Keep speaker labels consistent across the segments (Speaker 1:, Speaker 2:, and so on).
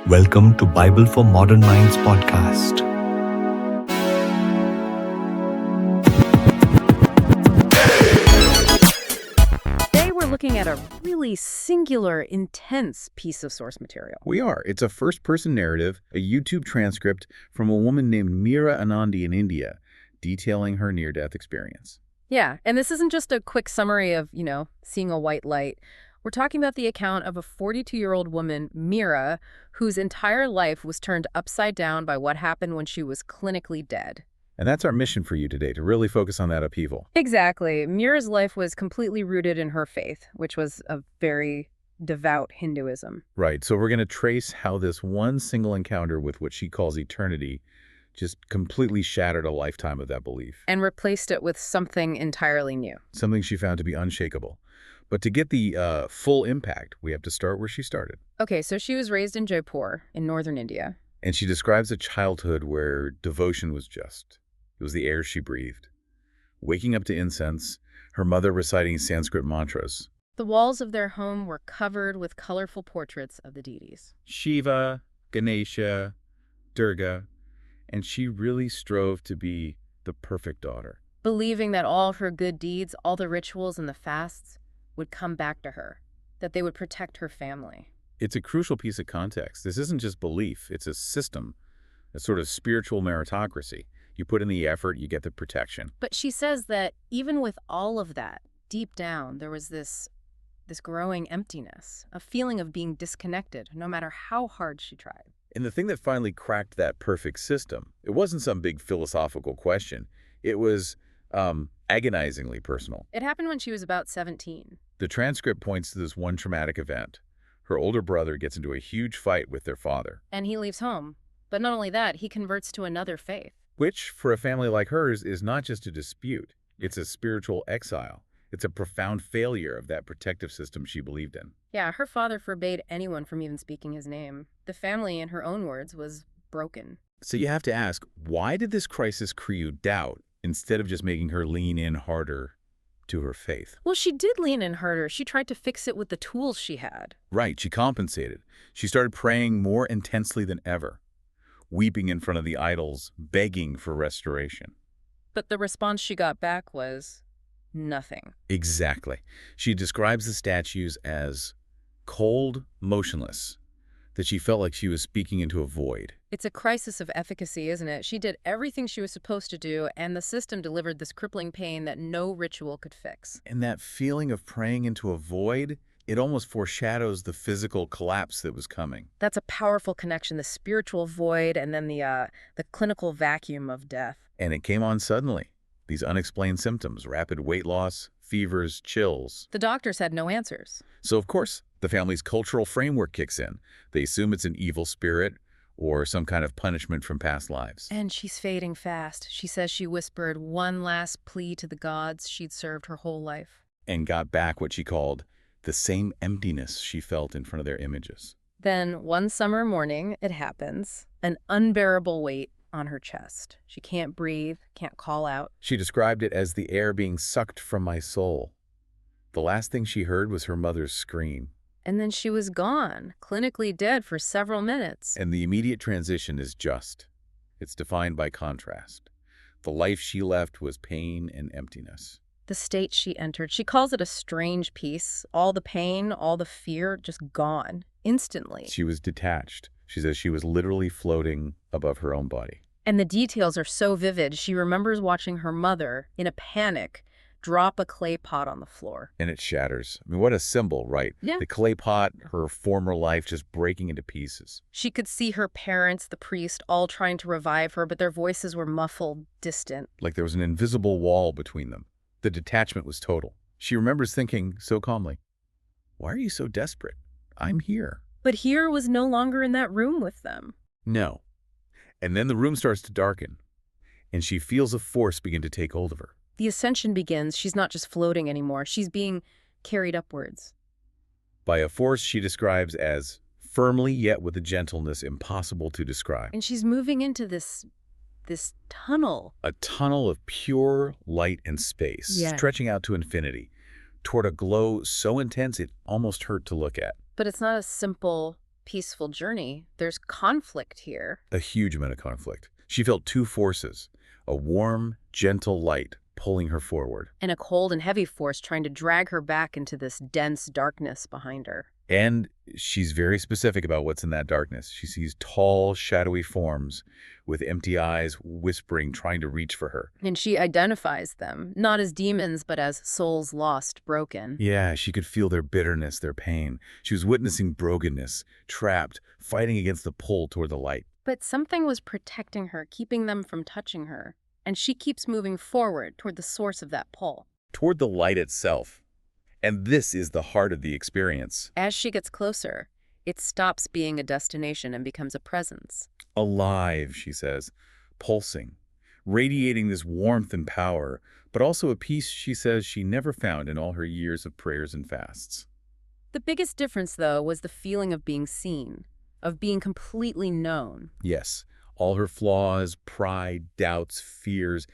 Speaker 1: Welcome to Bible for Modern Minds podcast.
Speaker 2: Today we're looking at a really singular, intense piece of source material.
Speaker 3: We are. It's a first-person narrative, a YouTube transcript from a woman named Meera Anandi in India, detailing her near-death experience.
Speaker 2: Yeah, and this isn't just a quick summary of, seeing a white light. We're talking about the account of a 42-year-old woman, Meera, whose entire life was turned upside down by what happened when she was clinically dead.
Speaker 3: And that's our mission for you today, to really focus on that upheaval.
Speaker 2: Exactly. Meera's life was completely rooted in her faith, which was a very devout Hinduism.
Speaker 3: Right, so we're going to trace how this one single encounter with what she calls eternity just completely shattered a lifetime of that belief.
Speaker 2: And replaced it with something entirely new.
Speaker 3: Something she found to be unshakable. But to get the full impact, we have to start where she started.
Speaker 2: Okay, so she was raised in Jaipur in northern India.
Speaker 3: And she describes a childhood where devotion was just. It was the air she breathed. Waking up to incense, her mother reciting Sanskrit mantras.
Speaker 2: The walls of their home were covered with colorful portraits of the deities.
Speaker 3: Shiva, Ganesha, Durga, and she really strove to be the perfect daughter.
Speaker 2: Believing that all her good deeds, all the rituals and the fasts would come back to her, that they would protect her family.
Speaker 3: It's a crucial piece of context. This isn't just belief, it's a system, a sort of spiritual meritocracy. You put in the effort, you get the protection.
Speaker 2: But she says that even with all of that, deep down, there was this growing emptiness, a feeling of being disconnected, no matter how hard she tried.
Speaker 3: And the thing that finally cracked that perfect system, it wasn't some big philosophical question. It was agonizingly personal.
Speaker 2: It happened when she was about 17.
Speaker 3: The transcript points to this one traumatic event. Her older brother gets into a huge fight with their father.
Speaker 2: And he leaves home. But not only that, he converts to another faith.
Speaker 3: Which, for a family like hers, is not just a dispute. It's a spiritual exile. It's a profound failure of that protective system she believed in.
Speaker 2: Yeah, her father forbade anyone from even speaking his name. The family, in her own words, was broken.
Speaker 3: So you have to ask, why did this crisis create doubt instead of just making her lean in harder to her faith?
Speaker 2: Well, she did lean in harder. She tried to fix it with the tools she had.
Speaker 3: Right, she compensated. She started praying more intensely than ever, weeping in front of the idols, begging for restoration.
Speaker 2: But the response she got back was nothing.
Speaker 3: Exactly. She describes the statues as cold, motionless, that she felt like she was speaking into a void.
Speaker 2: It's a crisis of efficacy, isn't it? She did everything she was supposed to do, and the system delivered this crippling pain that no ritual could fix.
Speaker 3: And that feeling of praying into a void, it almost foreshadows the physical collapse that was coming.
Speaker 2: That's a powerful connection, the spiritual void and then the clinical vacuum of death.
Speaker 3: And it came on suddenly. These unexplained symptoms, rapid weight loss, fevers, chills.
Speaker 2: The doctors had no answers.
Speaker 3: So, of course, the family's cultural framework kicks in. They assume it's an evil spirit or some kind of punishment from past lives.
Speaker 2: And she's fading fast. She says she whispered one last plea to the gods she'd served her whole life.
Speaker 3: And got back what she called the same emptiness she felt in front of their images.
Speaker 2: Then, one summer morning, it happens. An unbearable weight on her chest. She can't breathe, can't call out.
Speaker 3: She described it as the air being sucked from my soul. The last thing she heard was her mother's scream.
Speaker 2: And then she was gone, clinically dead for several minutes.
Speaker 3: And the immediate transition is just. It's defined by contrast. The life she left was pain and emptiness.
Speaker 2: The state she entered, she calls it a strange peace. All the pain, all the fear, just gone, instantly.
Speaker 3: She was detached. She says she was literally floating above her own body.
Speaker 2: And the details are so vivid. She remembers watching her mother, in a panic, drop a clay pot on the floor.
Speaker 3: And it shatters. I mean, what a symbol, right?
Speaker 2: Yeah.
Speaker 3: The clay pot, her former life just breaking into pieces.
Speaker 2: She could see her parents, the priest, all trying to revive her, but their voices were muffled, distant.
Speaker 3: Like there was an invisible wall between them. The detachment was total. She remembers thinking so calmly, "Why are you so desperate? I'm here."
Speaker 2: But here was no longer in that room with them.
Speaker 3: No. And then the room starts to darken, and she feels a force begin to take hold of her.
Speaker 2: The ascension begins. She's not just floating anymore. She's being carried upwards.
Speaker 3: By a force she describes as firmly yet with a gentleness impossible to describe.
Speaker 2: And she's moving into this tunnel.
Speaker 3: A tunnel of pure light and space, stretching out to infinity, toward a glow so intense it almost hurt to look at.
Speaker 2: But it's not a simple, peaceful journey, there's conflict here.
Speaker 3: A huge amount of conflict. She felt two forces, a warm, gentle light pulling her forward,
Speaker 2: And a cold and heavy force trying to drag her back into this dense darkness behind her.
Speaker 3: and she's very specific about what's in that darkness. She sees tall, shadowy forms with empty eyes whispering, trying to reach for her.
Speaker 2: And she identifies them, not as demons, but as souls lost, broken.
Speaker 3: Yeah, she could feel their bitterness, their pain. She was witnessing brokenness, trapped, fighting against the pull toward the light.
Speaker 2: But something was protecting her, keeping them from touching her. And she keeps moving forward toward the source of that pull.
Speaker 3: Toward the light itself. And this is the heart of the experience.
Speaker 2: As she gets closer, it stops being a destination and becomes a presence.
Speaker 3: Alive, she says, pulsing, radiating this warmth and power, but also a peace she says she never found in all her years of prayers and fasts.
Speaker 2: The biggest difference, though, was the feeling of being seen, of being completely known.
Speaker 3: Yes, all her flaws, pride, doubts, fears,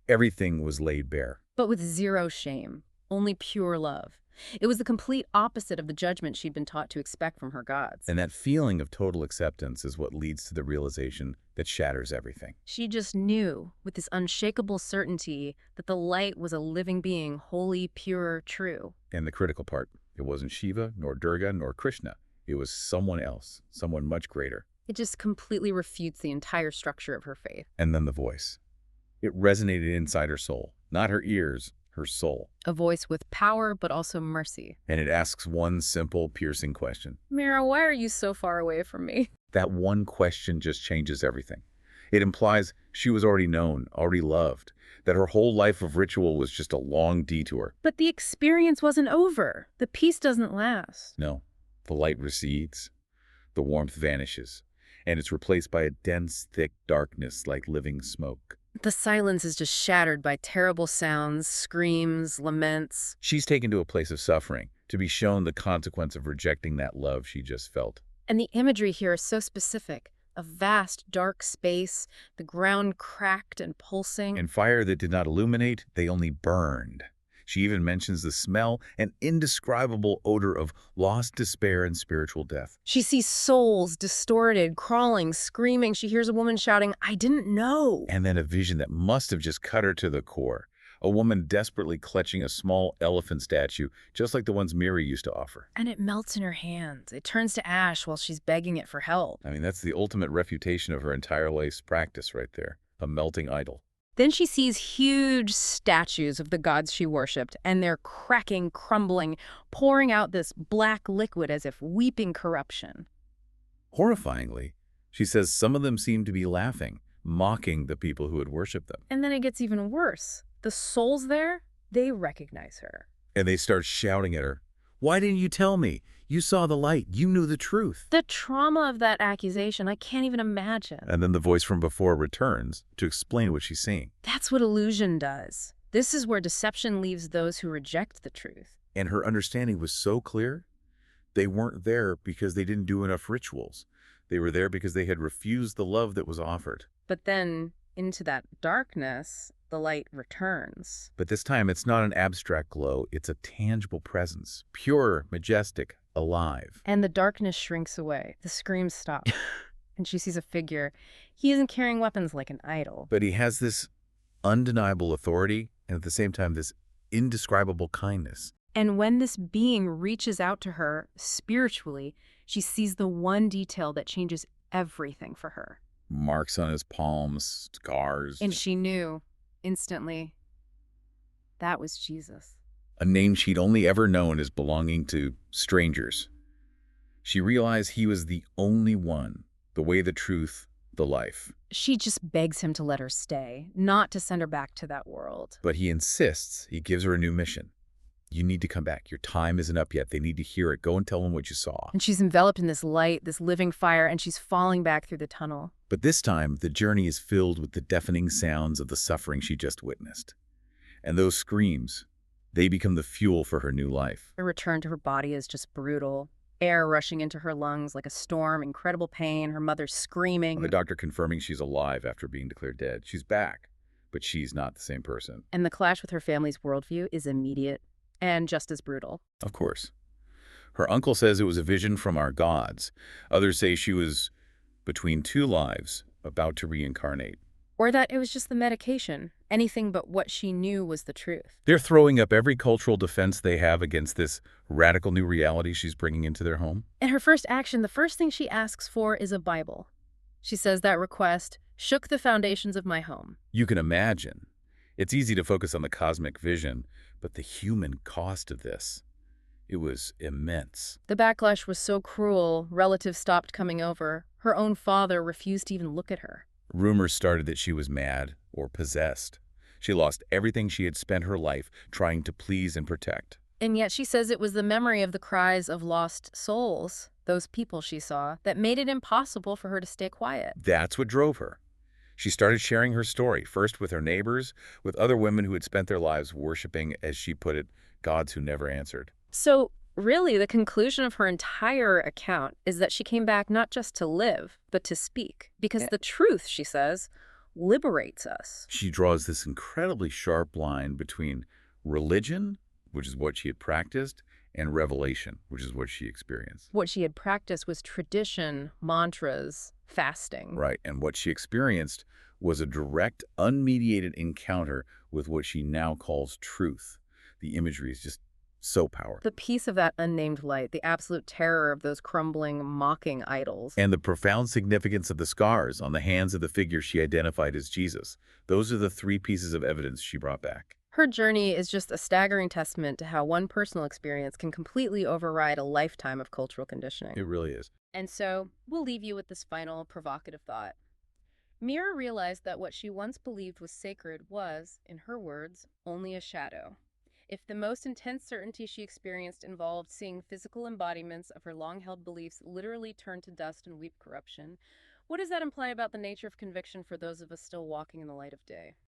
Speaker 3: everything was laid bare.
Speaker 2: But with zero shame, only pure love. It was the complete opposite of the judgment she'd been taught to expect from her gods.
Speaker 3: And that feeling of total acceptance is what leads to the realization that shatters everything.
Speaker 2: She just knew, with this unshakable certainty, that the light was a living being, holy, pure, true.
Speaker 3: And the critical part, it wasn't Shiva, nor Durga, nor Krishna. It was someone else, someone much greater.
Speaker 2: It just completely refutes the entire structure of her faith.
Speaker 3: And then the voice. It resonated inside her soul, not her ears, her soul.
Speaker 2: A voice with power, but also mercy.
Speaker 3: And it asks one simple, piercing question.
Speaker 2: Mira, why are you so far away from me?
Speaker 3: That one question just changes everything. It implies she was already known, already loved, that her whole life of ritual was just a long detour.
Speaker 2: But the experience wasn't over. The peace doesn't last.
Speaker 3: No, the light recedes, the warmth vanishes, and it's replaced by a dense, thick darkness like living smoke.
Speaker 2: The silence is just shattered by terrible sounds, screams, laments.
Speaker 3: She's taken to a place of suffering, to be shown the consequence of rejecting that love she just felt.
Speaker 2: And the imagery here is so specific. A vast, dark space, the ground cracked and pulsing.
Speaker 3: And fire that did not illuminate, they only burned. She even mentions the smell and indescribable odor of lost despair and spiritual death.
Speaker 2: She sees souls distorted, crawling, screaming. She hears a woman shouting, "I didn't know."
Speaker 3: And then a vision that must have just cut her to the core. A woman desperately clutching a small elephant statue, just like the ones Miri used to offer.
Speaker 2: And it melts in her hands. It turns to ash while she's begging it for help.
Speaker 3: I mean, that's the ultimate refutation of her entire life's practice right there. A melting idol.
Speaker 2: Then she sees huge statues of the gods she worshipped, and they're cracking, crumbling, pouring out this black liquid as if weeping corruption.
Speaker 3: Horrifyingly, she says some of them seem to be laughing, mocking the people who had worshipped them.
Speaker 2: And then it gets even worse. The souls there, they recognize her.
Speaker 3: And they start shouting at her, "Why didn't you tell me? You saw the light. You knew the truth."
Speaker 2: The trauma of that accusation, I can't even imagine.
Speaker 3: And then the voice from before returns to explain what she's seeing.
Speaker 2: That's what illusion does. This is where deception leaves those who reject the truth.
Speaker 3: And her understanding was so clear. They weren't there because they didn't do enough rituals. They were there because they had refused the love that was offered.
Speaker 2: But then, into that darkness, the light returns.
Speaker 3: But this time, it's not an abstract glow. It's a tangible presence, pure, majestic, alive.
Speaker 2: And the darkness shrinks away. The screams stop. And she sees a figure. He isn't carrying weapons like an idol.
Speaker 3: But he has this undeniable authority and at the same time this indescribable kindness.
Speaker 2: And when this being reaches out to her spiritually, she sees the one detail that changes everything for her.
Speaker 3: Marks on his palms, scars.
Speaker 2: And she knew instantly that was Jesus.
Speaker 3: A name she'd only ever known as belonging to strangers. She realized he was the only one, the way, the truth, the life.
Speaker 2: She just begs him to let her stay, not to send her back to that world.
Speaker 3: But he insists. He gives her a new mission. You need to come back. Your time isn't up yet. They need to hear it. Go and tell them what you saw.
Speaker 2: And she's enveloped in this light, this living fire, and she's falling back through the tunnel.
Speaker 3: But this time, the journey is filled with the deafening sounds of the suffering she just witnessed. And those screams, they become the fuel for her new life.
Speaker 2: Her return to her body is just brutal. Air rushing into her lungs like a storm, incredible pain, her mother screaming.
Speaker 3: The doctor confirming she's alive after being declared dead. She's back, but she's not the same person.
Speaker 2: And the clash with her family's worldview is immediate and just as brutal.
Speaker 3: Of course. Her uncle says it was a vision from our gods. Others say she was between two lives, about to reincarnate.
Speaker 2: Or that it was just the medication, anything but what she knew was the truth.
Speaker 3: They're throwing up every cultural defense they have against this radical new reality she's bringing into their home.
Speaker 2: And her first action, the first thing she asks for is a Bible. She says that request shook the foundations of my home.
Speaker 3: You can imagine. It's easy to focus on the cosmic vision, but the human cost of this, it was immense.
Speaker 2: The backlash was so cruel, relatives stopped coming over. Her own father refused to even look at her.
Speaker 3: Rumors started that she was mad or possessed. She lost everything she had spent her life trying to please and protect.
Speaker 2: And yet she says it was the memory of the cries of lost souls, those people she saw, that made it impossible for her to stay quiet.
Speaker 3: That's what drove her. She started sharing her story, first with her neighbors, with other women who had spent their lives worshiping, as she put it, gods who never answered.
Speaker 2: So really, the conclusion of her entire account is that she came back not just to live, but to speak. Because the truth, she says, liberates us.
Speaker 3: She draws this incredibly sharp line between religion, which is what she had practiced, and revelation, which is what she experienced.
Speaker 2: What she had practiced was tradition, mantras, fasting.
Speaker 3: Right, and what she experienced was a direct, unmediated encounter with what she now calls truth. The imagery is just so powerful.
Speaker 2: The peace of that unnamed light, the absolute terror of those crumbling, mocking idols.
Speaker 3: And the profound significance of the scars on the hands of the figure she identified as Jesus. Those are the three pieces of evidence she brought back.
Speaker 2: Her journey is just a staggering testament to how one personal experience can completely override a lifetime of cultural conditioning.
Speaker 3: It really is.
Speaker 2: And so, we'll leave you with this final provocative thought. Mira realized that what she once believed was sacred was, in her words, only a shadow. If the most intense certainty she experienced involved seeing physical embodiments of her long-held beliefs literally turn to dust and weep corruption, what does that imply about the nature of conviction for those of us still walking in the light of day?